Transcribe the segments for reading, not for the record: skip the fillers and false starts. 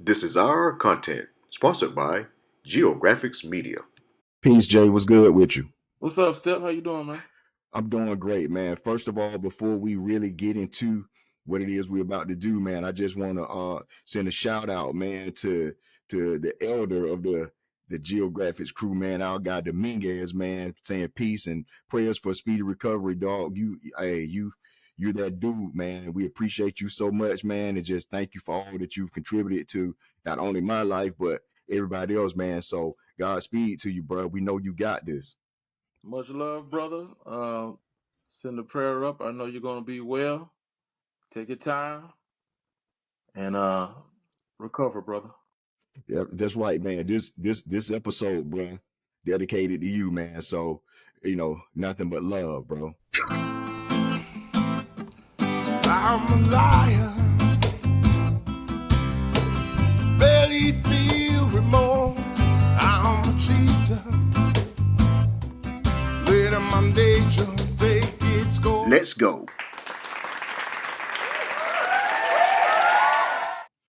This is our content, sponsored by Geograffix Media. Peace, Jay. What's good with you? What's up, Step? How you doing, man? I'm doing great, man. First of all, before we really get into what it is we're about to do, man, I just want to send a shout out, man, to the elder of the Geograffix Crew, man, our guy Dominquez, man, saying peace and prayers for speedy recovery, dog. You're that dude, man. We appreciate you so much, man, and just thank you for all that you've contributed to not only my life but everybody else, man. So Godspeed to you, bro. We know you got this. Much love, brother. Send a prayer up. I know you're gonna be well. Take your time and recover, brother. Yeah, that's right, man. This episode, bro, dedicated to you, man. So, nothing but love, bro. I'm a liar, barely feel remorse. I'm a cheater, letting my nature take its course. Let's go.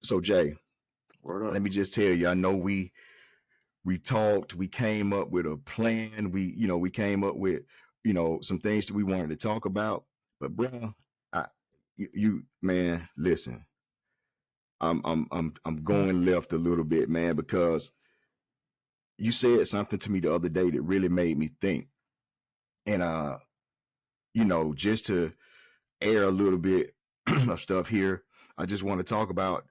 So, Jay, Word up. let me just tell you, I know we talked, we came up with a plan, we came up with, some things that we wanted to talk about. But, bro, man, listen, I'm going left a little bit, man, because you said something to me the other day that really made me think. And just to air a little bit of stuff here, I just want to talk about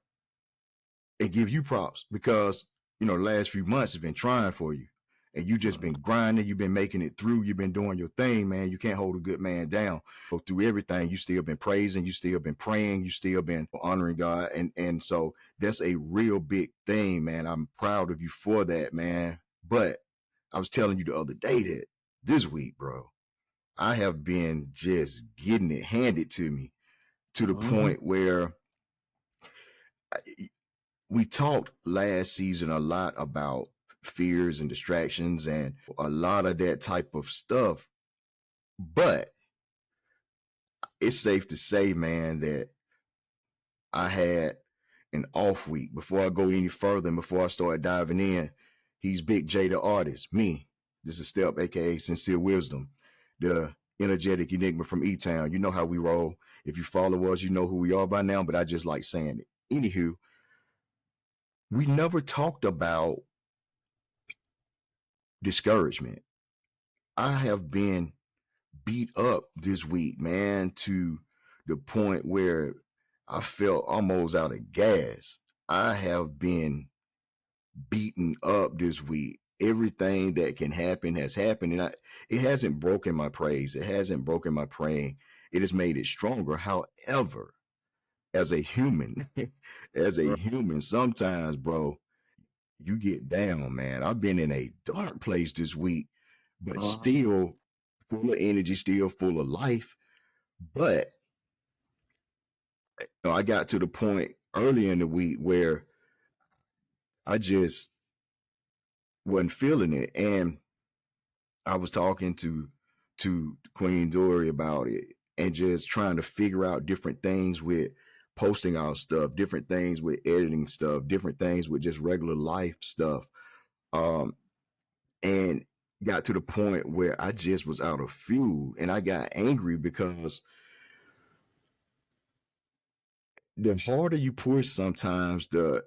and give you props because the last few months have been trying for you, and you just been grinding, you've been making it through, you've been doing your thing, man. You can't hold a good man down. So through everything, you still been praising, you still been praying, you still been honoring God, and so that's a real big thing, man. I'm proud of you for that, man. But I was telling you the other day that this week, bro, I have been just getting it handed to me to the point where we talked last season a lot about fears and distractions and a lot of that type of stuff. But it's safe to say, man, that I had an off week. Before I go any further and before I start diving in, he's Big J the artist. Me, this is Step, aka Cyncere Wizdumb, the energetic enigma from E-Town. You know how we roll. If you follow us, you know who we are by now, but I just like saying it. Anywho, we never talked about discouragement. I have been beat up this week, man, to the point where I felt almost out of gas. I have been beaten up this week. Everything that can happen has happened, and it hasn't broken my praise. It hasn't broken my praying. It has made it stronger. However, as a human, sometimes, bro, you get down, man. I've been in a dark place this week, but still full of energy, still full of life. But I got to the point early in the week where I just wasn't feeling it, and I was talking to Queen Dory about it, and just trying to figure out different things with posting our stuff, different things with editing stuff, different things with just regular life stuff. And got to the point where I just was out of fuel, and I got angry because the harder you push, sometimes the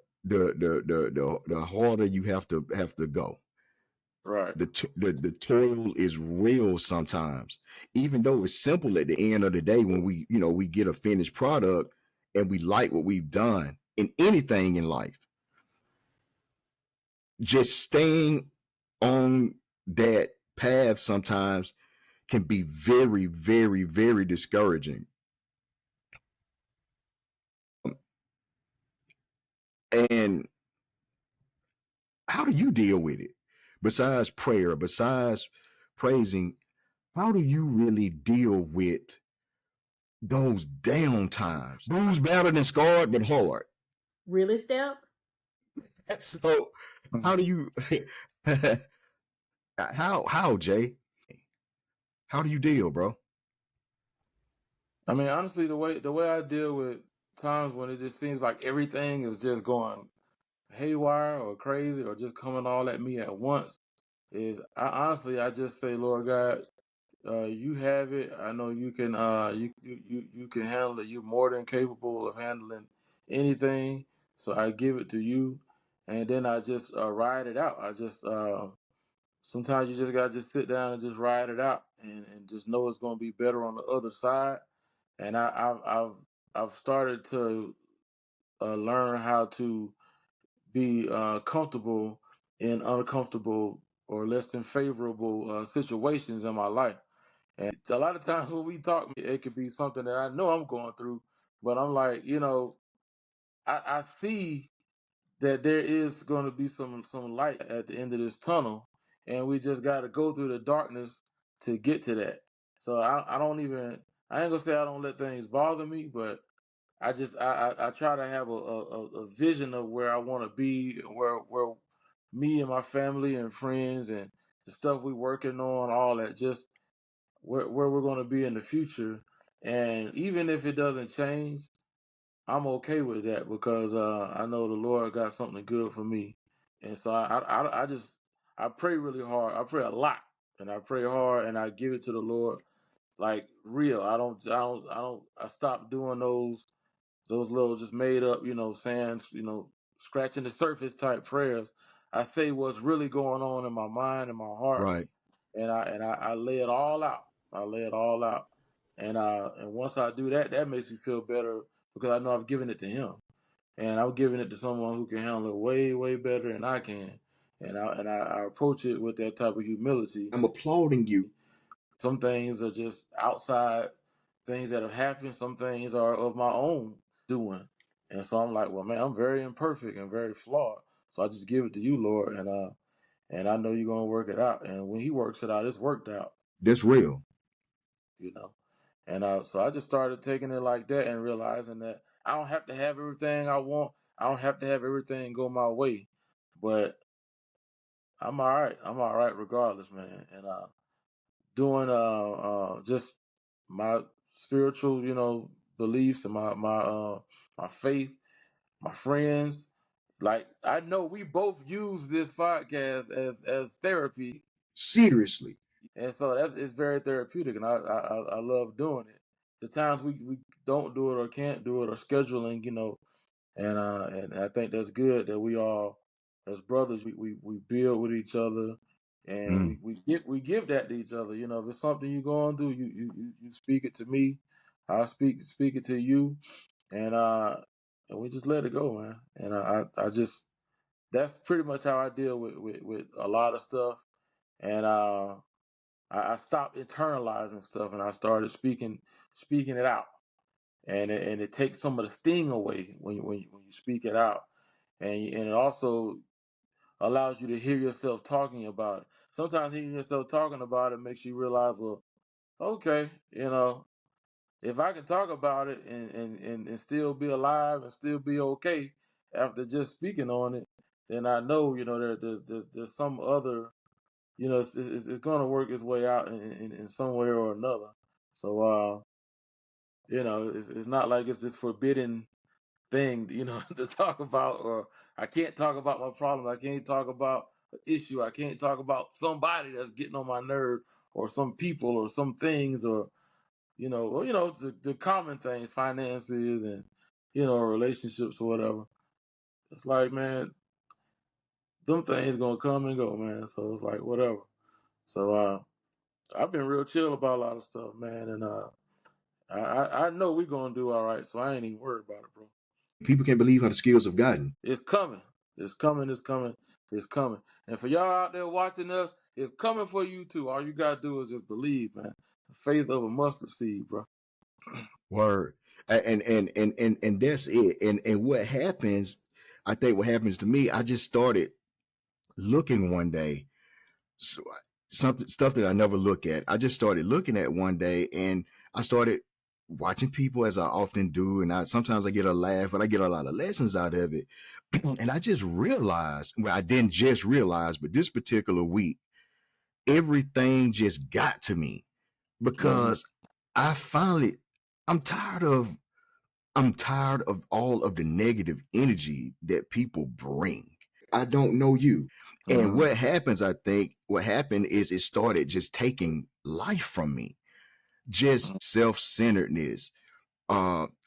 harder you have to go. Right. The toil is real sometimes, even though it's simple at the end of the day when we get a finished product and we like what we've done in anything in life. Just staying on that path sometimes can be very, very, very discouraging. And how do you deal with it? Besides prayer, besides praising, how do you really deal with those down times? Bruised, battered, and scarred, but hard. Really, Step? So how do you how Jay? How do you deal, bro? I mean, honestly, the way I deal with times when it just seems like everything is just going haywire or crazy or just coming all at me at once, I just say, Lord God, you have it. I know you can. You can handle it. You're more than capable of handling anything. So I give it to you, and then I just ride it out. I just sometimes you just gotta just sit down and just ride it out, and just know it's gonna be better on the other side. And I've started to learn how to be comfortable in uncomfortable or less than favorable situations in my life. And a lot of times when we talk, it could be something that I know I'm going through, but I'm like, I see that there is going to be some light at the end of this tunnel, and we just got to go through the darkness to get to that. So I don't even I ain't gonna say I don't let things bother me, but I try to have a vision of where I want to be, where me and my family and friends and the stuff we working on, all that, just where we're going to be in the future. And even if it doesn't change, I'm okay with that because I know the Lord got something good for me. And so I just I pray really hard. I pray a lot, and I pray hard, and I give it to the Lord like real. I stopped doing those little just made up, saying, scratching the surface type prayers. I say what's really going on in my mind and my heart, Right. and I lay it all out. I lay it all out, and once I do that, that makes me feel better because I know I've given it to Him, and I'm giving it to someone who can handle it way better than I can, and I approach it with that type of humility. I'm applauding you. Some things are just outside things that have happened. Some things are of my own doing, and so I'm like, well, man, I'm very imperfect and very flawed. So I just give it to you, Lord, and I know you're gonna work it out. And when He works it out, it's worked out. That's real. you know. And so I just started taking it like that and realizing that I don't have to have everything I want. I don't have to have everything go my way, but I'm all right. I'm all right regardless, man. And doing just my spiritual, beliefs and my faith, my friends. Like I know we both use this podcast as therapy, Seriously. and so it's very therapeutic, and I love doing it. The times we don't do it or can't do it or scheduling, and I think that's good that we all as brothers we build with each other, and Mm. we give that to each other. If it's something you're going through, you speak it to me, I speak it to you, and we just let it go, man. And I just that's pretty much how I deal with a lot of stuff, and I stopped internalizing stuff and I started speaking it out, and it takes some of the sting away when you speak it out, and it also allows you to hear yourself talking about it. Sometimes hearing yourself talking about it makes you realize, well, okay, if I can talk about it and still be alive and still be okay after just speaking on it, then I know there's some other it's going to work its way out in some way or another. So, it's not like it's this forbidden thing, to talk about, or I can't talk about my problem. I can't talk about an issue. I can't talk about somebody that's getting on my nerve, or some people, or some things, or, the common things, finances and, relationships or whatever. It's like, man, them things going to come and go, man. So it's like, whatever. So, I've been real chill about a lot of stuff, man, and I know we're gonna do all right, so I ain't even worried about it, bro. People can't believe how the skills have gotten. It's coming, it's coming, it's coming, it's coming. And for y'all out there watching us, it's coming for you too. All you gotta do is just believe, man. The faith of a mustard seed, bro. Word. And that's it. And what happens, I think what happens to me, I just started looking one day, so, something stuff that I never look at. I just started looking at one day, and I started watching people as I often do, and sometimes I get a laugh, but I get a lot of lessons out of it. And I just realized, well, I didn't just realize, but this particular week, everything just got to me because I finally, I'm tired of all of the negative energy that people bring. I don't know you. And Mm-hmm. what happens, I think, what happened is it started just taking life from me. Just self-centeredness,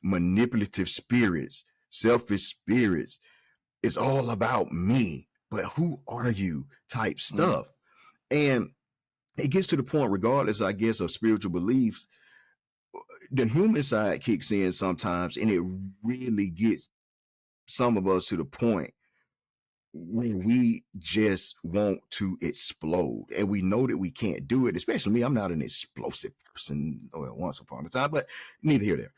manipulative spirits, selfish spirits. It's all about me. But who are you? Type stuff. And it gets to the point, regardless, I guess, of spiritual beliefs, the human side kicks in sometimes, and it really gets some of us to the point where we just want to explode, and we know that we can't do it. Especially me, I'm not an explosive person, well, once upon a time, but neither here nor there.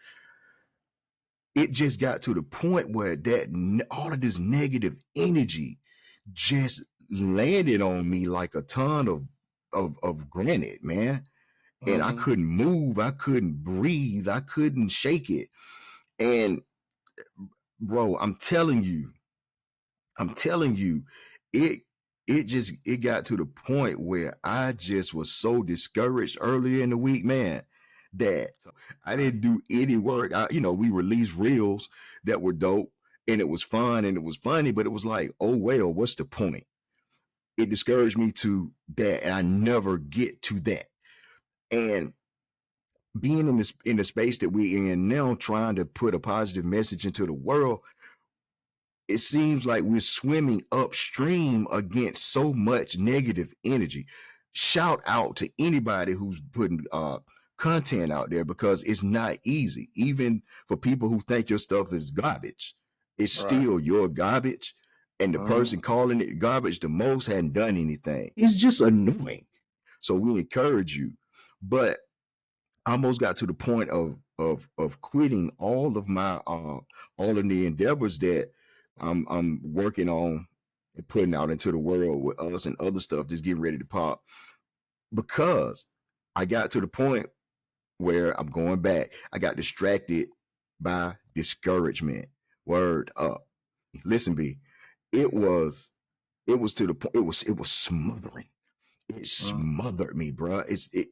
It just got to the point where that all of this negative energy just landed on me like a ton of granite, man. And I couldn't move, I couldn't breathe, I couldn't shake it. And bro, I'm telling you, it got to the point where I just was so discouraged earlier in the week, man, that I didn't do any work. We released reels that were dope, and it was fun and it was funny, but it was like, oh well, what's the point? It discouraged me to that, and I never get to that. And being in the space that we're in now, trying to put a positive message into the world, it seems like we're swimming upstream against so much negative energy. Shout out to anybody who's putting content out there, because it's not easy. Even for people who think your stuff is garbage, it's still your garbage. And the person calling it garbage the most hadn't done anything. It's just annoying. So we encourage you. But I almost got to the point of quitting all of the endeavors that I'm working on and putting out into the world with us and other stuff that's getting ready to pop, because I got to the point where I'm going back. I got distracted by discouragement. Word up. Listen, B, it was to the point, it was smothering. It smothered me, bro. It's a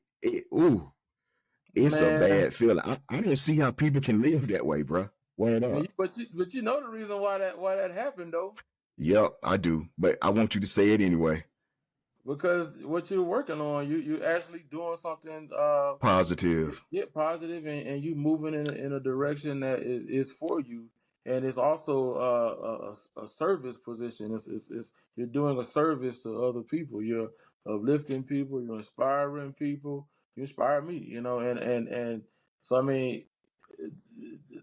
bad feeling. I don't see how people can live that way, bro. Word up. But you know the reason why that happened though. Yep, I do. But I want you to say it anyway. Because what you're working on, you actually doing something Positive. positive, and you moving in a direction that is for you, and it's also a service position. It's you're doing a service to other people. You're uplifting people. You're inspiring people. You inspire me, and so I mean,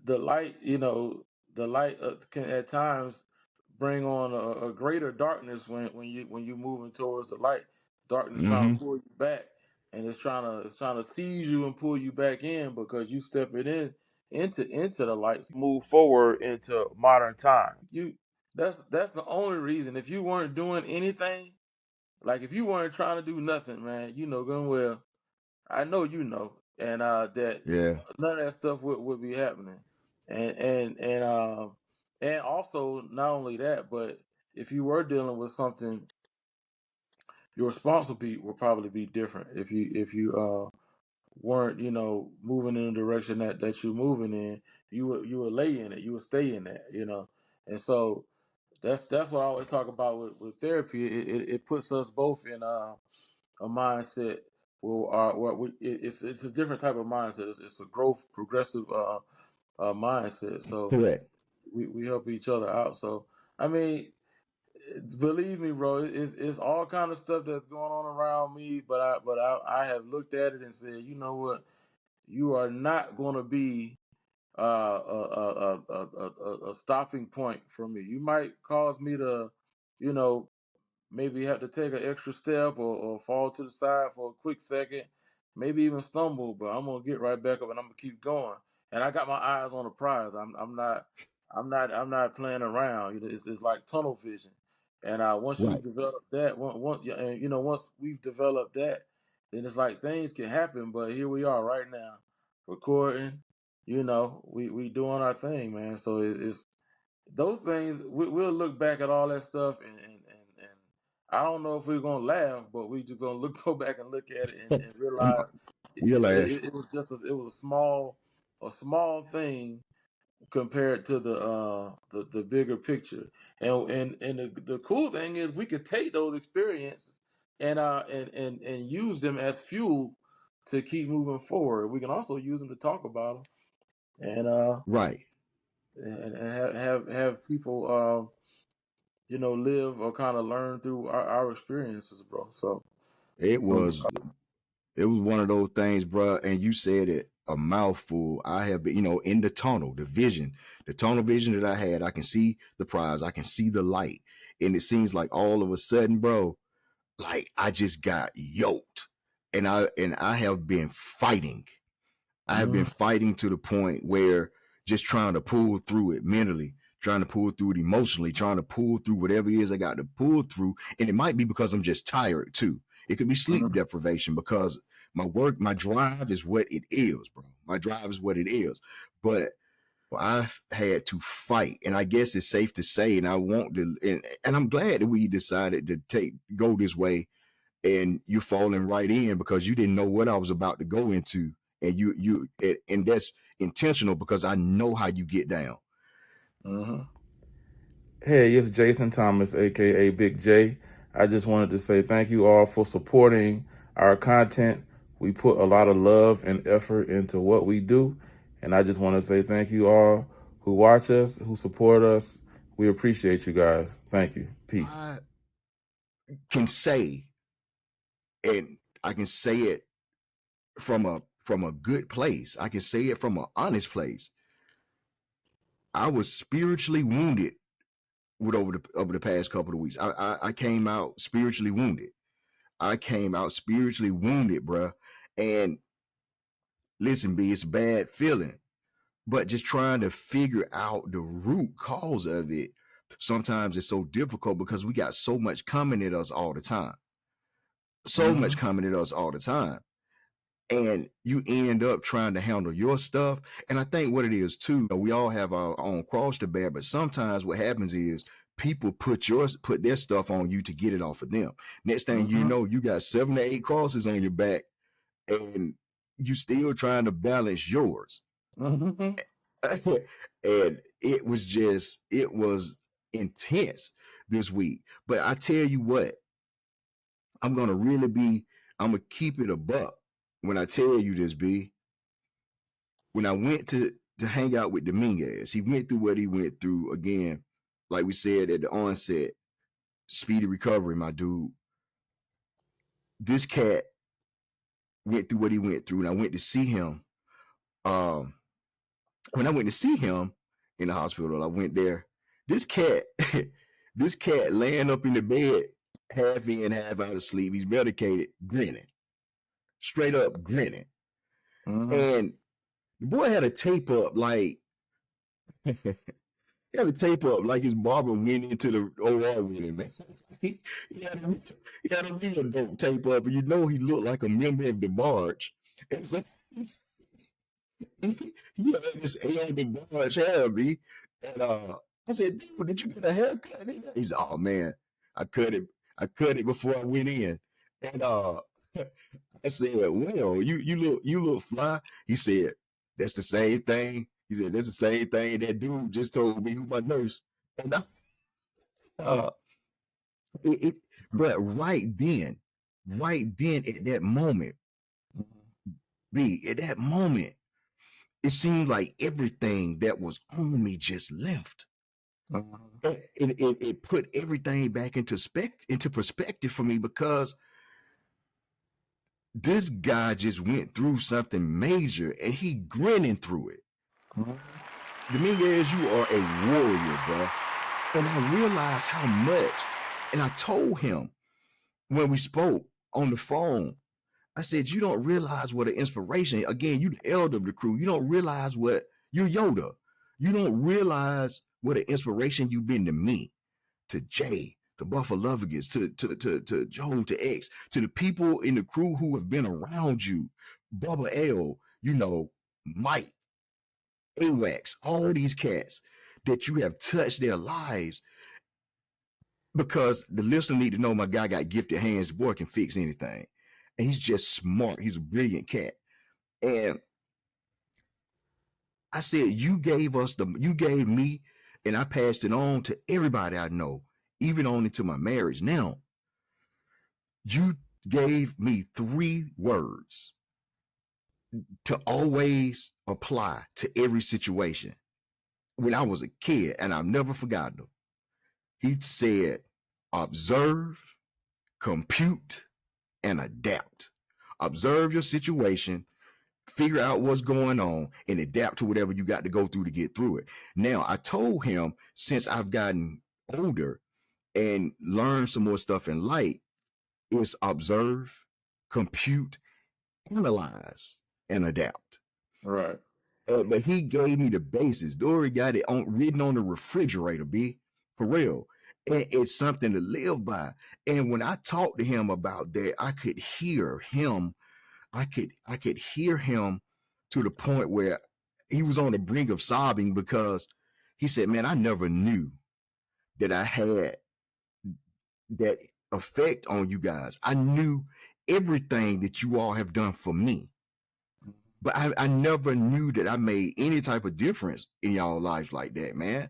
the light, the light can at times bring on a greater darkness when you moving towards the light. Darkness trying to pull you back, and it's trying to seize you and pull you back in, because you stepping into the light. Move forward into modern time. That's the only reason. If you weren't doing anything, like if you weren't trying to do nothing, man, good well. I know and that none of that stuff would be happening, and also not only that, but if you were dealing with something, your response would probably be different. If you weren't moving in the direction that you're moving in, you would lay in it, you would stay in that, and so that's what I always talk about with therapy. It puts us both in a mindset. It's a different type of mindset. It's a growth, progressive mindset. So correct. We help each other out. So I mean, believe me, bro, it's all kind of stuff that's going on around me. But I have looked at it and said, you know what, you are not going to be a stopping point for me. You might cause me to, you know, maybe have to take an extra step or fall to the side for a quick second, maybe even stumble, but I'm gonna get right back up and I'm gonna keep going. And I got my eyes on the prize. I'm not playing around. It's like tunnel vision. And once you Right. develop that, once we've developed that, then it's like things can happen. But here we are right now, recording. We doing our thing, man. So it's those things. We'll look back at all that stuff, and I don't know if we're gonna laugh, but we just gonna go back and look at it and realize We'll laugh. it was just it was a small thing compared to the bigger picture. And the cool thing is we could take those experiences and use them as fuel to keep moving forward. We can also use them to talk about them Right. and have people live or kind of learn through our experiences, bro. So It was one of those things, bro. And you said it a mouthful. I have been, in the tunnel vision that I had. I can see the prize. I can see the light. And it seems like all of a sudden, bro, like I just got yoked. And I have been fighting. I have been fighting to the point where just trying to pull through it mentally, trying to pull through it emotionally, trying to pull through whatever it is I got to pull through. And it might be because I'm just tired too. It could be sleep deprivation because my drive is what it is, bro. My drive is what it is. But I've had to fight. And I guess it's safe to say, and I want to, and I'm glad that we decided to go this way, and you're falling right in because you didn't know what I was about to go into. And that's intentional because I know how you get down. Hey, it's Jason Thomas, aka Big J. I just wanted to say thank you all for supporting our content. We put a lot of love and effort into what we do, and I just want to say thank you all who watch us, who support us. We appreciate you guys. Thank you. Peace. I can say, and I can say it from a good place. I can say it from an honest place. I was spiritually wounded over the past couple of weeks. I came out spiritually wounded. Bruh. And listen, B, it's a bad feeling, but just trying to figure out the root cause of it. Sometimes it's so difficult because we got so much coming at us all the time. And you end up trying to handle your stuff. And I think what it is too, we all have our own cross to bear, but sometimes what happens is people put their stuff on you to get it off of them. Next thing you know, you got 7 to 8 crosses on your back and you still trying to balance yours. And it was intense this week. But I tell you what, I'm going to keep it a buck. When I tell you this, B, when I went to hang out with Dominquez, he went through what he went through. Again, like we said at the onset, speedy recovery, my dude. This cat went through what he went through, and I went to see him. When I went to see him in the hospital, I went there. This cat laying up in the bed, half in, half out of sleep. He's medicated, grinning. Straight up grinning. And the boy had a tape up like his barber went into the OR with him, man. he had a real dope tape up, and he looked like a member of the barge. And so he had this A on the barge hair, B. And I said, dude, did you get a haircut? He said, oh man, I cut it before I went in. And I said, well, you look fly. He said, that's the same thing. He said, that's the same thing that dude just told me, who my nurse. And but right then at that moment, it seemed like everything that was on me just left. It put everything back into perspective for me because this guy just went through something major and he grinning through it. Dominquez, you are a warrior, bro. And I realized how much, and I told him when we spoke on the phone, I said, you don't realize what an inspiration, again, you the elder of the crew, you don't realize what, you're Yoda. You don't realize what an inspiration you've been to me, to Jay, to Buffalovigus, to Joe, to X, to the people in the crew who have been around you, Bubba L, Mike, AWAX, all these cats that you have touched their lives, because the listener need to know my guy got gifted hands. The boy can fix anything. And he's just smart. He's a brilliant cat. And I said, you gave me, and I passed it on to everybody I know, even on into my marriage. Now, you gave me 3 words to always apply to every situation. When I was a kid, and I've never forgotten them. He said, observe, compute, and adapt. Observe your situation, figure out what's going on, and adapt to whatever you got to go through to get through it. Now, I told him, since I've gotten older and learned some more stuff in life, is observe, compute, analyze, and adapt. Right. But he gave me the basis. Dory got it written on the refrigerator, B, for real. And it's something to live by. And when I talked to him about that, I could hear him. I could hear him to the point where he was on the brink of sobbing, because he said, man, I never knew that I had that effect on you guys. I knew everything that you all have done for me, but I never knew that I made any type of difference in y'all lives like that, man.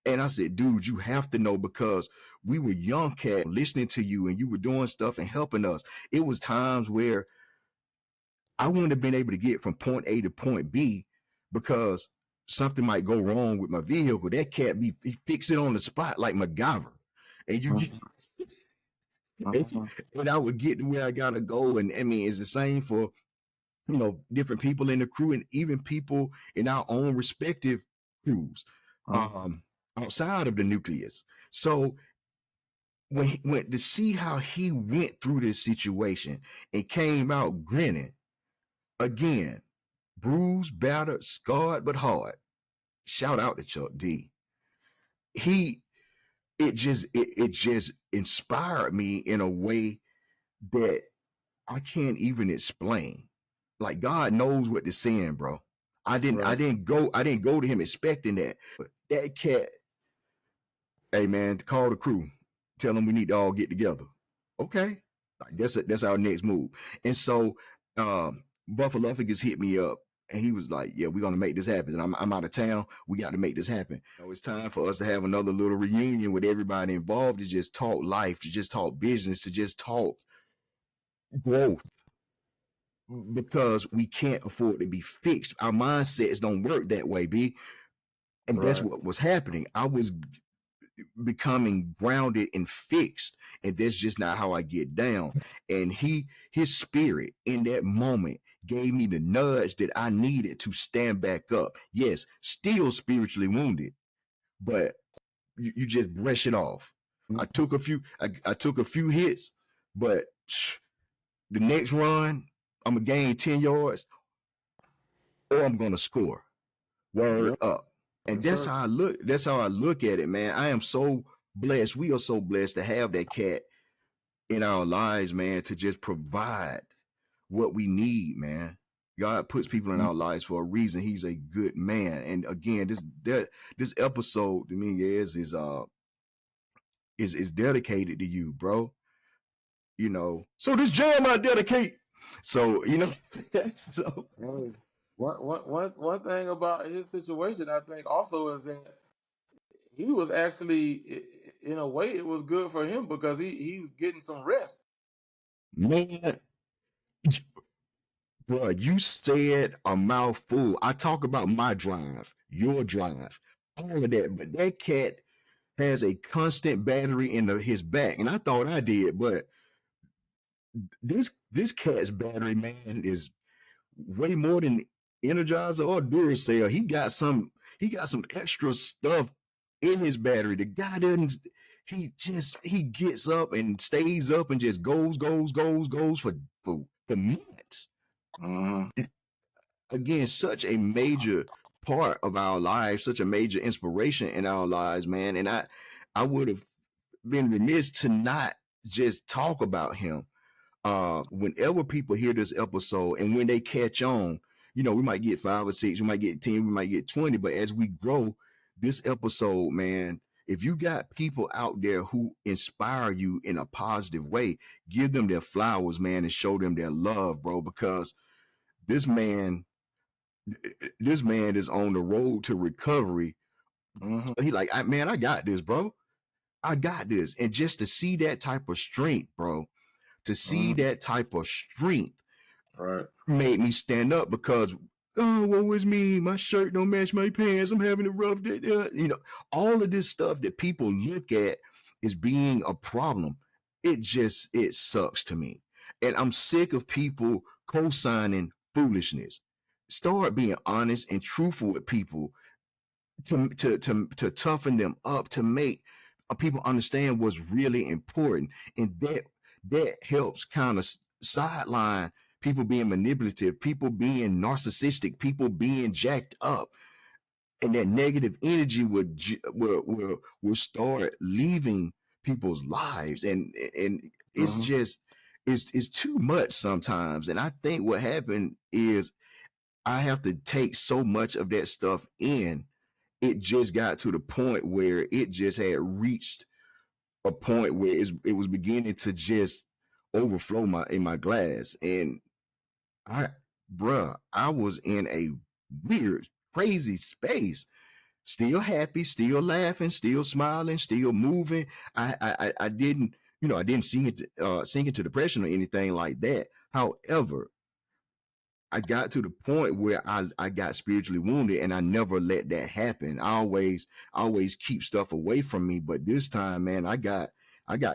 And I said, dude, you have to know, because we were young cat listening to you, and you were doing stuff and helping us. It was times where I wouldn't have been able to get from point A to point B because something might go wrong with my vehicle. That cat he fix it on the spot like MacGyver. And you get, and I would get to where I gotta go. And I mean, it's the same for, different people in the crew, and even people in our own respective crews, outside of the nucleus. So when to see how he went through this situation and came out grinning, again, bruised, battered, scarred, but hard. Shout out to Chuck D. It just inspired me in a way that I can't even explain. Like, God knows what to send, bro. I didn't go to him expecting that. But that cat, hey man, call the crew, tell them we need to all get together. Okay, like that's our next move. And so Buffaluffagus hit me up, and he was like, yeah, we're gonna make this happen. And I'm out of town. We got to make this happen. It's time for us to have another little reunion with everybody involved, to just talk life, to just talk business, to just talk growth. Because we can't afford to be fixed. Our mindsets don't work that way, B. And that's what was happening. I was becoming grounded and fixed, and that's just not how I get down. And his spirit in that moment gave me the nudge that I needed to stand back up. Yes, still spiritually wounded, but you just brush it off. I took a few hits, but the next run, I'm gonna gain 10 yards, or I'm gonna score. Word up. And that's how I look. That's how I look at it, man. I am so blessed. We are so blessed to have that cat in our lives, man, to just provide what we need, man. God puts people in our lives for a reason. He's a good man. And again, this episode, Dominquez, is dedicated to you, bro. So this jam I dedicate. So, so one thing about his situation, I think, also is that he was actually, in a way, it was good for him because he was getting some rest. Man, bro, you said a mouthful. I talk about my drive, your drive, all of that, but that cat has a constant battery in his back, and I thought I did, but this cat's battery, man, is way more than Energizer or Duracell. He got some extra stuff in his battery. The guy doesn't. He gets up and stays up and just goes for minutes. Again, such a major part of our lives, such a major inspiration in our lives, man. And I would have been remiss to not just talk about him. Whenever people hear this episode and when they catch on, we might get 5 or 6, we might get 10, we might get 20, but as we grow this episode, man, if you got people out there who inspire you in a positive way, give them their flowers, man, and show them their love, bro, because this man this man is on the road to recovery. He like, man, I got this, bro. I got this. And just to see that type of strength, bro, to see that type of strength made me stand up because, oh, what was me? My shirt don't match my pants. I'm having a rough day. You know, all of this stuff that people look at as being a problem. It sucks to me. And I'm sick of people co-signing foolishness. Start being honest and truthful with people to toughen them up, to make people understand what's really important. And that helps kind of sideline people being manipulative, people being narcissistic, people being jacked up. And that negative energy will start leaving people's lives. And it's just it's too much sometimes. And I think what happened is I have to take so much of that stuff in. It just got to the point where it just had reached a point where it was beginning to just overflow in my glass. And I was in a weird, crazy space. Still happy, still laughing, still smiling, still moving. I didn't, I didn't sink into depression or anything like that. However, I got to the point where I got spiritually wounded, and I never let that happen. I always keep stuff away from me. But this time, man, I got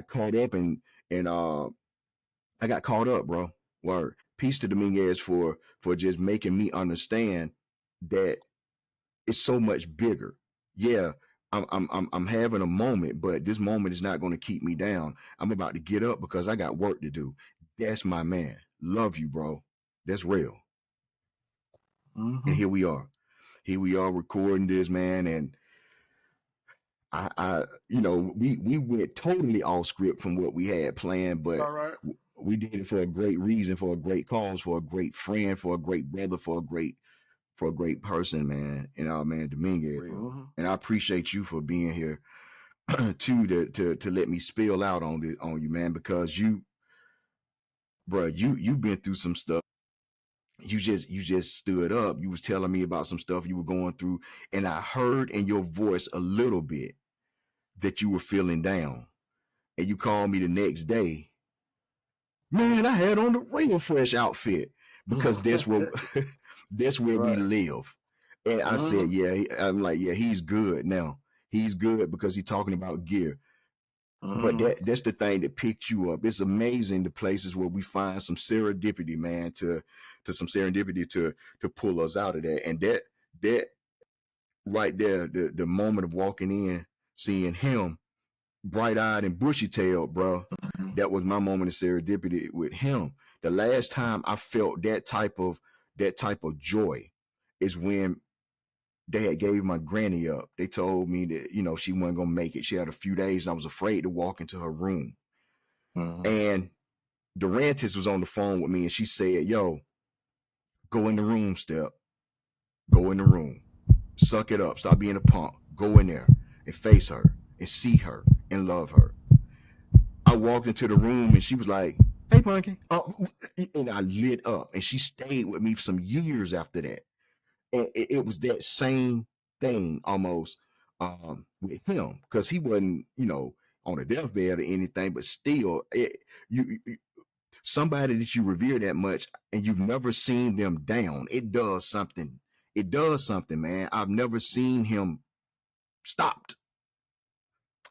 caught up and I got caught up, bro. Word. Peace to Dominquez for just making me understand that it's so much bigger. Yeah, I'm having a moment, but this moment is not going to keep me down. I'm about to get up because I got work to do. That's my man. Love you, bro. That's real. And here we are recording this, man. And I we went totally off script from what we had planned, but we did it for a great reason, for a great cause, for a great friend, for a great brother, for a great person, man. And our man Dominquez. And I appreciate you for being here too, to let me spill out on you, man, because you've been through some stuff. You just stood up. You was telling me about some stuff you were going through, and I heard in your voice a little bit that you were feeling down. And you called me the next day. Man, I had on the real fresh outfit because that's where we live. And I said, yeah, I'm like, yeah, he's good now. He's good because he's talking about gear. But that's the thing that picked you up. It's amazing the places where we find some serendipity, man, to some serendipity to pull us out of that. And that right there, the moment of walking in, seeing him bright-eyed and bushy-tailed, bro, that was my moment of serendipity with him. The last time I felt that type of joy is when they had gave my granny up. They told me that, she wasn't going to make it. She had a few days, and I was afraid to walk into her room. And the Rantis was on the phone with me, and she said, yo, go in the room, Step. Go in the room. Suck it up. Stop being a punk. Go in there and face her and see her and love her. I walked into the room, and she was like, hey, Punky. And I lit up, and she stayed with me for some years after that. And it was that same thing almost with him, because he wasn't, on a deathbed or anything, but still, somebody that you revere that much and you've never seen them down, it does something. It does something, man. I've never seen him stopped.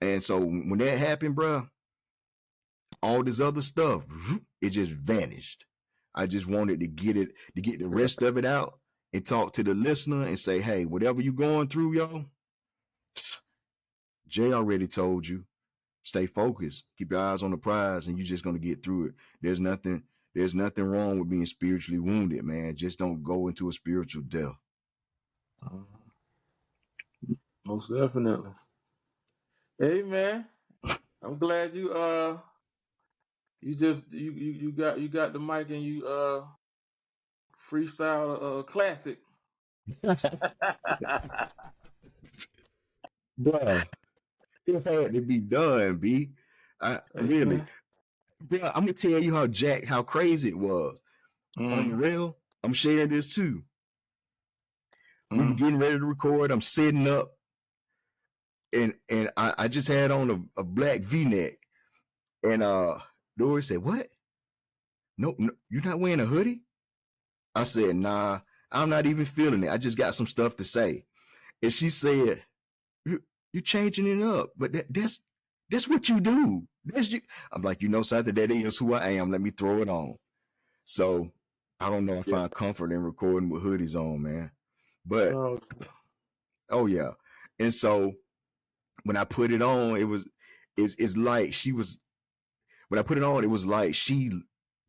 And so when that happened, bro, all this other stuff, it just vanished. I just wanted to get the rest of it out and talk to the listener and say, hey, whatever you going through, yo, Jay already told you, stay focused, keep your eyes on the prize, and you're just going to get through it. There's nothing wrong with being spiritually wounded, man. Just don't go into a spiritual death. Most definitely. Hey, man, I'm glad you got the mic and you freestyle a classic. Bro, it had to be done, B. Really. Bro, I'm gonna tell you how crazy it was. Unreal. I'm sharing this too. We were getting ready to record. I'm sitting up, and I just had on a black V-neck, and Dory said, "What? No, you're not wearing a hoodie?" I said, "Nah, I'm not even feeling it. I just got some stuff to say." And she said, "You're changing it up, but that's what you do. That's you." I'm like, something, that is who I am. Let me throw it on. So I don't know. I find comfort in recording with hoodies on, man. But oh yeah, and so when I put it on, it's like she was. When I put it on, it was like she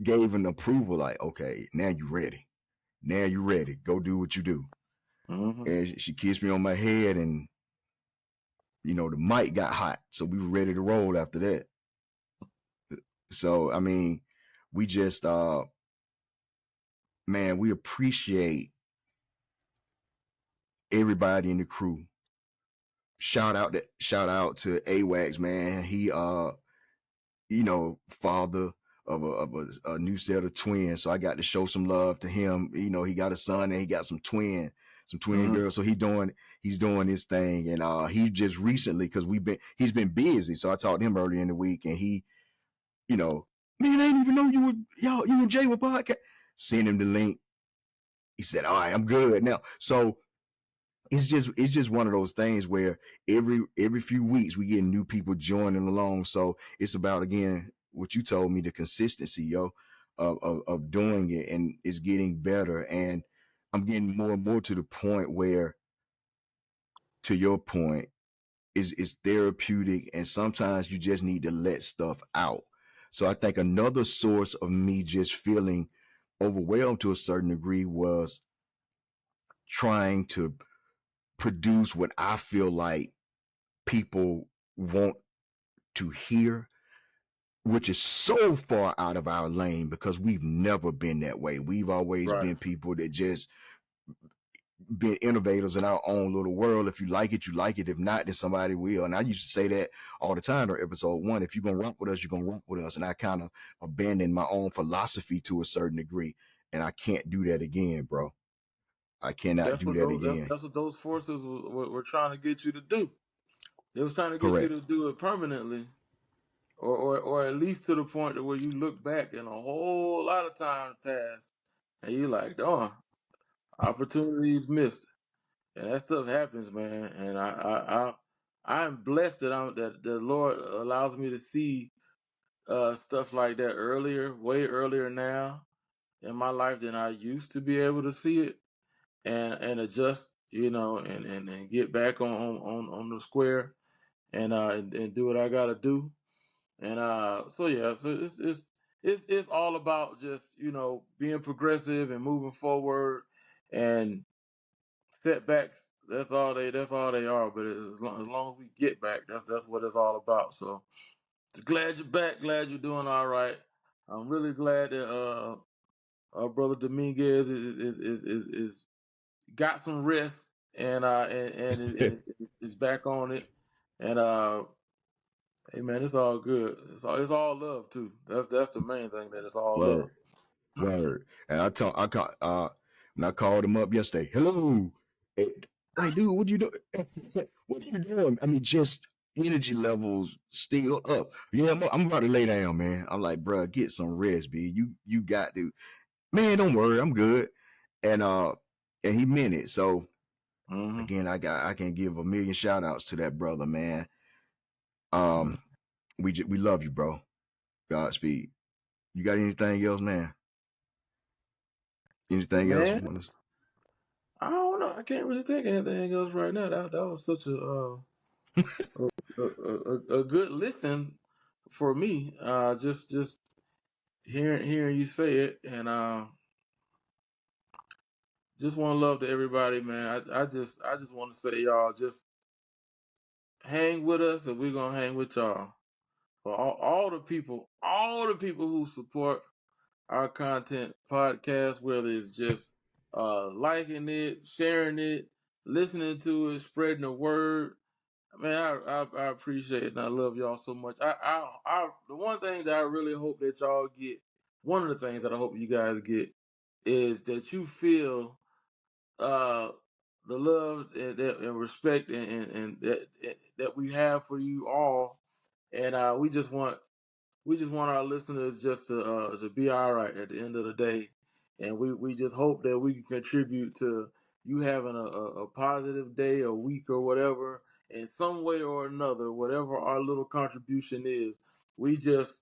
gave an approval, like, okay, now you ready. Now you ready. Go do what you do. And she kissed me on my head, and the mic got hot, so we were ready to roll after that. So I mean, we just man, we appreciate everybody in the crew. Shout out to AWAX, man. He father of a new set of twins. So I got to show some love to him. He got a son and he got some twin girls. So he's doing his thing. And he just recently, because he's been busy. So I talked to him earlier in the week, and he, man, I didn't even know you and Jay were podcast. Send him the link. He said, "All right, I'm good now." So it's just one of those things where every few weeks we get new people joining along. So it's about, again, what you told me, the consistency, of doing it, and it's getting better. And I'm getting more and more to the point where, to your point, is therapeutic, and sometimes you just need to let stuff out. So I think another source of me just feeling overwhelmed to a certain degree was trying to produce what I feel like people want to hear, which is so far out of our lane, because we've never been that way. We've always been people that just been innovators in our own little world. If you like it, you like it. If not, then somebody will. And I used to say that all the time during episode 1. If you're going to rock with us, you're going to rock with us. And I kind of abandoned my own philosophy to a certain degree. And I can't do that again, bro. I cannot do that again. That's what those forces were trying to get you to do. They was trying to get Correct. you to do it permanently, or at least to the point that where you look back and a whole lot of time passed, and you like, darn, opportunities missed, and that stuff happens, man. And I'm blessed that the Lord allows me to see stuff like that way earlier now in my life than I used to be able to see it, and adjust, and get back on the square, and do what I gotta do. And so it's all about just, being progressive and moving forward, and setbacks. That's all they are. But as long as we get back, that's what it's all about. So just glad you're back. Glad you're doing all right. I'm really glad that our brother Dominquez is got some rest, and is back on it. And hey man, it's all good. It's all love too. That's the main thing. That it's all love. Word. And when I called him up yesterday, hello. Like, dude, what you doing? What are you doing? I mean, just energy levels still up. Yeah, I'm about to lay down, man. I'm like, bro, get some rest, B. You got to. Man, don't worry, I'm good. And he meant it. So again, I can give a million shout outs to that brother, man. We love you, bro. Godspeed. You got anything else, man? Anything else you want to? I don't know. I can't really think of anything else right now. That was such a good listen for me. Just hearing you say it, and just want to love to everybody, man. I just want to say, y'all, just hang with us, and we're gonna hang with y'all. For all the people who support our content podcast, whether it's just liking it, sharing it, listening to it, spreading the word. Man, I appreciate it, and I love y'all so much. The one thing that I really hope that y'all get, one of the things that I hope you guys get, is that you feel the love and respect and that we have for you all, and we just want our listeners just to be all right at the end of the day, and we just hope that we can contribute to you having a positive day or week or whatever in some way or another. Whatever our little contribution is, we just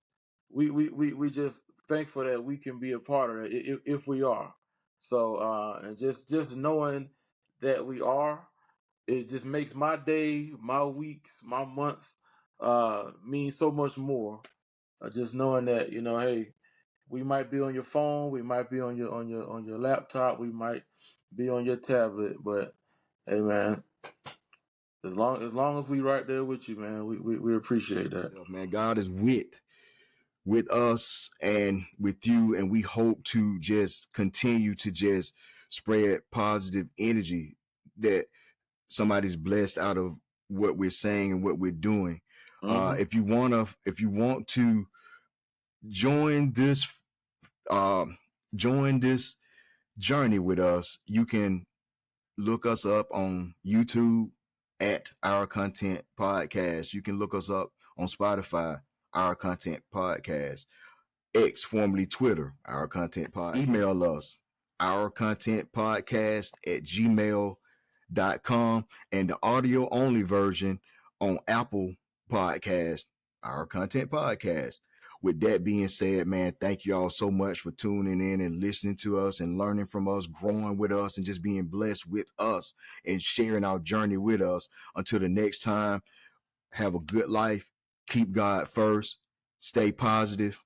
we just thankful that we can be a part of it if we are. So and just knowing that we are, it just makes my day, my weeks, my months mean so much more. Just knowing that, hey, we might be on your phone, we might be on your laptop, we might be on your tablet, but hey, man, as long as we right there with you, man, we appreciate that. Man, God is with us and with you, and we hope to just continue to just spread positive energy that somebody's blessed out of what we're saying and what we're doing. Mm-hmm. If you want to join this journey with us, you can look us up on YouTube at Our Content Podcast. You can look us up on Spotify, Our Content Podcast. X, formerly Twitter, Our Content Podcast. Email us, ourcontentpodcast@gmail.com, and the audio only version on Apple Podcast, Our Content Podcast. With that being said, man, thank you all so much for tuning in and listening to us and learning from us, growing with us, and just being blessed with us and sharing our journey with us. Until the next time, have a good life. Keep God first. Stay positive.